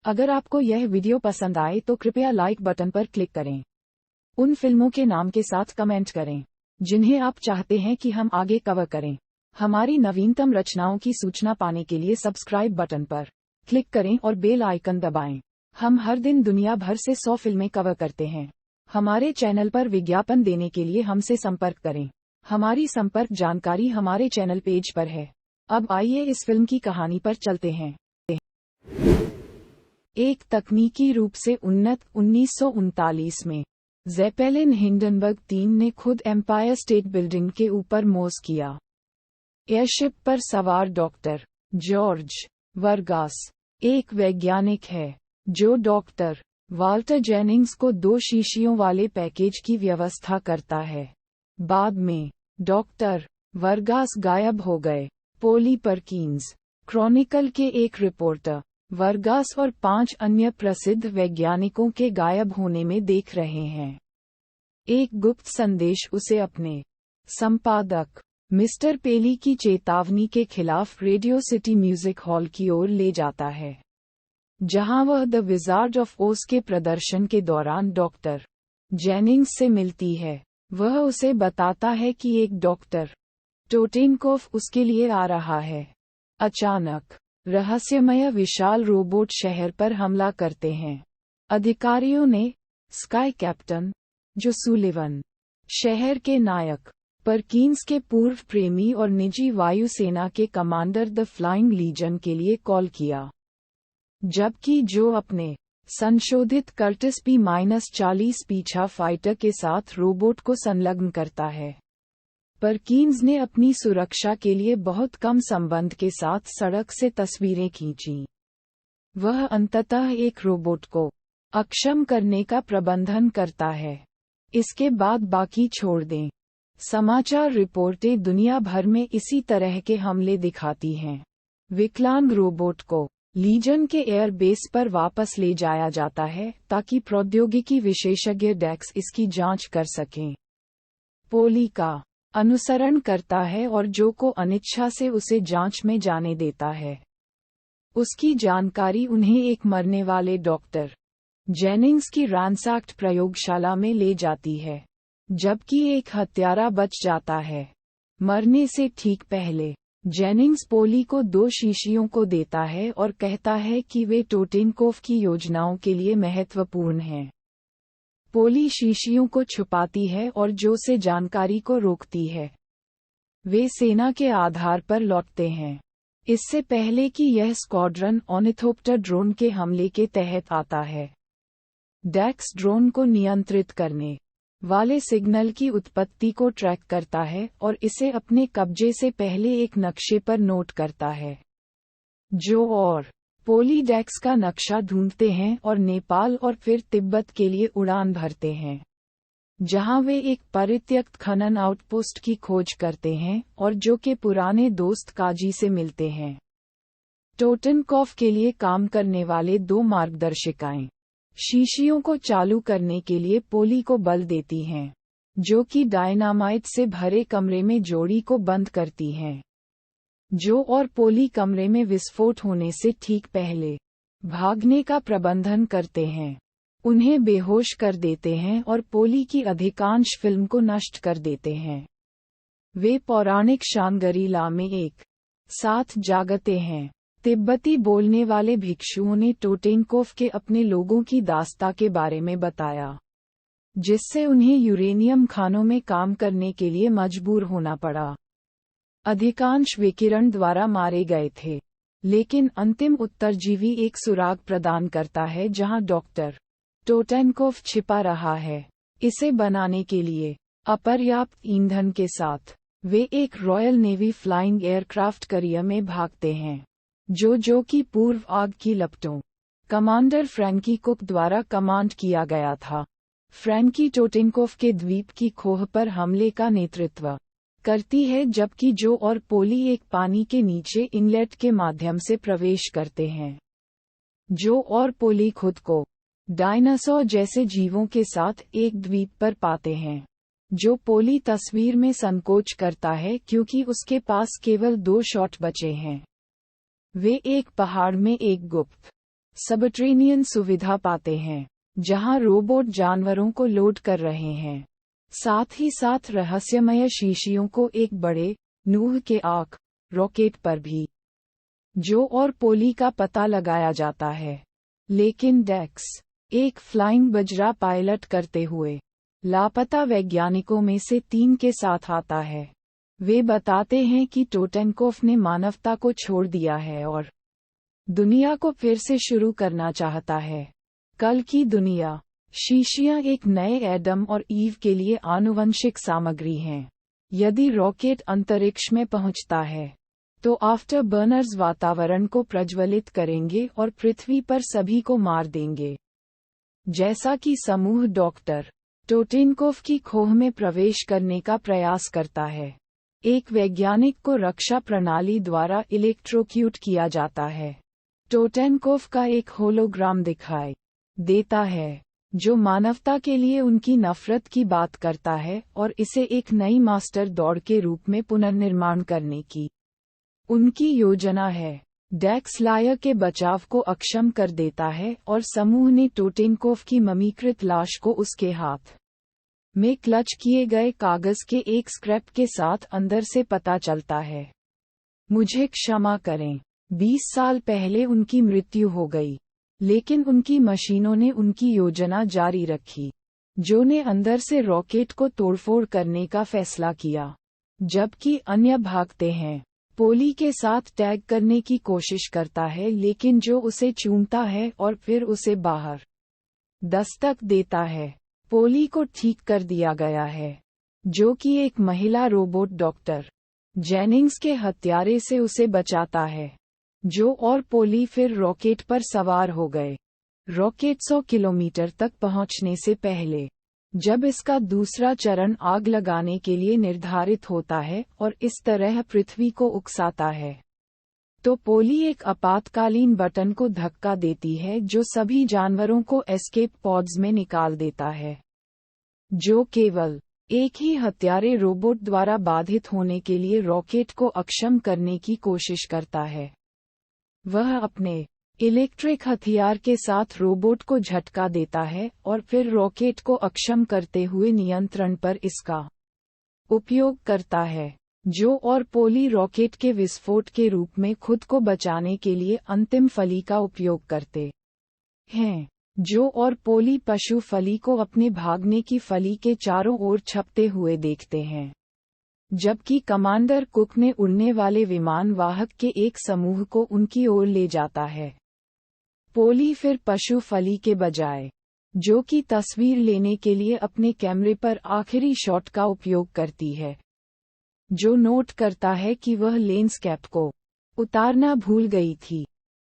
अगर आपको यह वीडियो पसंद आए तो कृपया लाइक बटन पर क्लिक करें। उन फिल्मों के नाम के साथ कमेंट करें जिन्हें आप चाहते हैं कि हम आगे कवर करें। हमारी नवीनतम रचनाओं की सूचना पाने के लिए सब्सक्राइब बटन पर क्लिक करें और बेल आइकन दबाएं। हम हर दिन दुनिया भर से 100 फिल्में कवर करते हैं। हमारे चैनल पर विज्ञापन देने के लिए हमसे संपर्क करें। हमारी संपर्क जानकारी हमारे चैनल पेज पर है। अब आइए इस फिल्म की कहानी पर चलते हैं। एक तकनीकी रूप से उन्नत 1939 में ज़ेपेलिन हिंडनबर्ग 3 ने खुद एम्पायर स्टेट बिल्डिंग के ऊपर मोज किया। एयरशिप पर सवार डॉक्टर जॉर्ज वर्गास एक वैज्ञानिक है जो डॉक्टर वाल्टर जेनिंग्स को 2 शीशियों वाले पैकेज की व्यवस्था करता है। बाद में डॉक्टर वर्गास गायब हो गए। पोली परकिंस क्रॉनिकल के एक रिपोर्टर वर्गास और 5 अन्य प्रसिद्ध वैज्ञानिकों के गायब होने में देख रहे हैं। एक गुप्त संदेश उसे अपने संपादक मिस्टर पेली की चेतावनी के खिलाफ रेडियो सिटी म्यूजिक हॉल की ओर ले जाता है, जहां वह द विजार्ड ऑफ ओज के प्रदर्शन के दौरान डॉक्टर जेनिंग्स से मिलती है। वह उसे बताता है कि एक डॉक्टर टोटेनकोफ उसके लिए आ रहा है। अचानक रहस्यमय विशाल रोबोट शहर पर हमला करते हैं। अधिकारियों ने स्काई कैप्टन जो सुलिवन, शहर के नायक, परकिंस के पूर्व प्रेमी और निजी वायुसेना के कमांडर द फ्लाइंग लीजन के लिए कॉल किया, जबकि जो अपने संशोधित कर्टिस P-40 पीछा फाइटर के साथ रोबोट को संलग्न करता है। परकिंस ने अपनी सुरक्षा के लिए बहुत कम संबंध के साथ सड़क से तस्वीरें खींची। वह अंततः एक रोबोट को अक्षम करने का प्रबंधन करता है। इसके बाद बाकी छोड़ दें। समाचार रिपोर्टें दुनिया भर में इसी तरह के हमले दिखाती हैं। विकलांग रोबोट को लीजन के एयरबेस पर वापस ले जाया जाता है ताकि प्रौद्योगिकी विशेषज्ञ डेक्स इसकी जांच कर सकें। पोली का अनुसरण करता है और जो को अनिच्छा से उसे जांच में जाने देता है। उसकी जानकारी उन्हें एक मरने वाले डॉक्टर जेनिंग्स की रैंसैक्ड प्रयोगशाला में ले जाती है, जबकि एक हत्यारा बच जाता है। मरने से ठीक पहले जेनिंग्स पोली को 2 शीशियों को देता है और कहता है कि वे टोटेनकोफ की योजनाओं के लिए महत्वपूर्ण हैं। पोली शीशियों को छुपाती है और जो से जानकारी को रोकती है। वे सेना के आधार पर लौटते हैं, इससे पहले कि यह स्क्वाड्रन ऑर्निथोप्टर ड्रोन के हमले के तहत आता है। डेक्स ड्रोन को नियंत्रित करने वाले सिग्नल की उत्पत्ति को ट्रैक करता है और इसे अपने कब्जे से पहले एक नक्शे पर नोट करता है। जो और पोली डेक्स का नक्शा ढूंढते हैं और नेपाल और फिर तिब्बत के लिए उड़ान भरते हैं, जहां वे एक परित्यक्त खनन आउटपोस्ट की खोज करते हैं और जो के पुराने दोस्त काजी से मिलते हैं। टोटेनकोफ के लिए काम करने वाले 2 मार्गदर्शिकाएं शीशियों को चालू करने के लिए पोली को बल देती हैं, जो कि डायनामाइट से भरे कमरे में जोड़ी को बंद करती हैं। जो और पोली कमरे में विस्फोट होने से ठीक पहले भागने का प्रबंधन करते हैं, उन्हें बेहोश कर देते हैं और पोली की अधिकांश फिल्म को नष्ट कर देते हैं। वे पौराणिक शानगरीला में एक साथ जागते हैं। तिब्बती बोलने वाले भिक्षुओं ने टोटेनकोफ के अपने लोगों की दास्ता के बारे में बताया, जिससे उन्हें यूरेनियम खानों में काम करने के लिए मजबूर होना पड़ा। अधिकांश विकिरण द्वारा मारे गए थे, लेकिन अंतिम उत्तरजीवी एक सुराग प्रदान करता है जहां डॉक्टर टोटेनकोफ छिपा रहा है। इसे बनाने के लिए अपर्याप्त ईंधन के साथ वे एक royal navy flying aircraft carrier में भागते हैं, जो कि पूर्व आग की लपटों कमांडर फ्रैंकी कुक द्वारा कमांड किया गया था। फ्रैंकी टोटेनकोफ के द्वीप की खोह पर हमले का नेतृत्व करती है, जबकि जो और पोली एक पानी के नीचे इनलेट के माध्यम से प्रवेश करते हैं। जो और पोली खुद को डायनासोर जैसे जीवों के साथ एक द्वीप पर पाते हैं। जो पोली तस्वीर में संकोच करता है क्योंकि उसके पास केवल 2 शॉट बचे हैं। वे एक पहाड़ में एक गुप्त सबटरेनियन सुविधा पाते हैं, जहां रोबोट जानवरों को लोड कर रहे हैं। साथ ही साथ रहस्यमय शीशियों को एक बड़े, नूह के आर्क रॉकेट पर भी जो और पोली का पता लगाया जाता है। लेकिन डेक्स, एक फ्लाइंग बजरा पायलट करते हुए, लापता वैज्ञानिकों में से 3 के साथ आता है। वे बताते हैं कि टोटेनकोफ ने मानवता को छोड़ दिया है और दुनिया को फिर से शुरू करना चाहता है। कल की दुनिया। शीशियां एक नए एडम और ईव के लिए आनुवंशिक सामग्री हैं। यदि रॉकेट अंतरिक्ष में पहुंचता है, तो आफ्टर बर्नर्स वातावरण को प्रज्वलित करेंगे और पृथ्वी पर सभी को मार देंगे। जैसा कि समूह डॉक्टर टोटेनकोफ की खोह में प्रवेश करने का प्रयास करता है। एक वैज्ञानिक को रक्षा प्रणाली द्वारा इलेक्ट्रोक्यूट किया जाता है। टोटेनकोफ का एक होलोग्राम दिखाई देता है, जो मानवता के लिए उनकी नफरत की बात करता है और इसे एक नई मास्टर दौड़ के रूप में पुनर्निर्माण करने की उनकी योजना है। डेक्स लायर के बचाव को अक्षम कर देता है और समूह ने टोटेनकोफ की ममीकृत लाश को उसके हाथ में क्लच किए गए कागज के एक स्क्रैप के साथ अंदर से पता चलता है। मुझे क्षमा करें, 20 साल पहले उनकी मृत्यु हो गई, लेकिन उनकी मशीनों ने उनकी योजना जारी रखी, जो ने अंदर से रॉकेट को तोड़फोड़ करने का फैसला किया, जबकि अन्य भागते हैं। पोली के साथ टैग करने की कोशिश करता है, लेकिन जो उसे चूमता है और फिर उसे बाहर दस्तक देता है। पोली को ठीक कर दिया गया है, जो कि एक महिला रोबोट डॉक्टर जेनिंग्स के हत्यारे से उसे बचाता है। जो और पोली फिर रॉकेट पर सवार हो गए। रॉकेट 100 किलोमीटर तक पहुंचने से पहले, जब इसका दूसरा चरण आग लगाने के लिए निर्धारित होता है और इस तरह पृथ्वी को उकसाता है, तो पोली एक आपातकालीन बटन को धक्का देती है जो सभी जानवरों को एस्केप पॉड्स में निकाल देता है, जो केवल एक ही हत्यारे रोबोट द्वारा बाधित होने के लिए रॉकेट को अक्षम करने की कोशिश करता है। वह अपने इलेक्ट्रिक हथियार के साथ रोबोट को झटका देता है और फिर रॉकेट को अक्षम करते हुए नियंत्रण पर इसका उपयोग करता है। जो और पोली रॉकेट के विस्फोट के रूप में खुद को बचाने के लिए अंतिम फली का उपयोग करते हैं। जो और पोली पशु फली को अपने भागने की फली के चारों ओर छपते हुए देखते हैं, जबकि कमांडर कुक ने उड़ने वाले विमान वाहक के एक समूह को उनकी ओर ले जाता है। पोली फिर पशु फली के बजाय, जो कि तस्वीर लेने के लिए अपने कैमरे पर आखिरी शॉट का उपयोग करती है, जो नोट करता है कि वह लेंस कैप को उतारना भूल गई थी।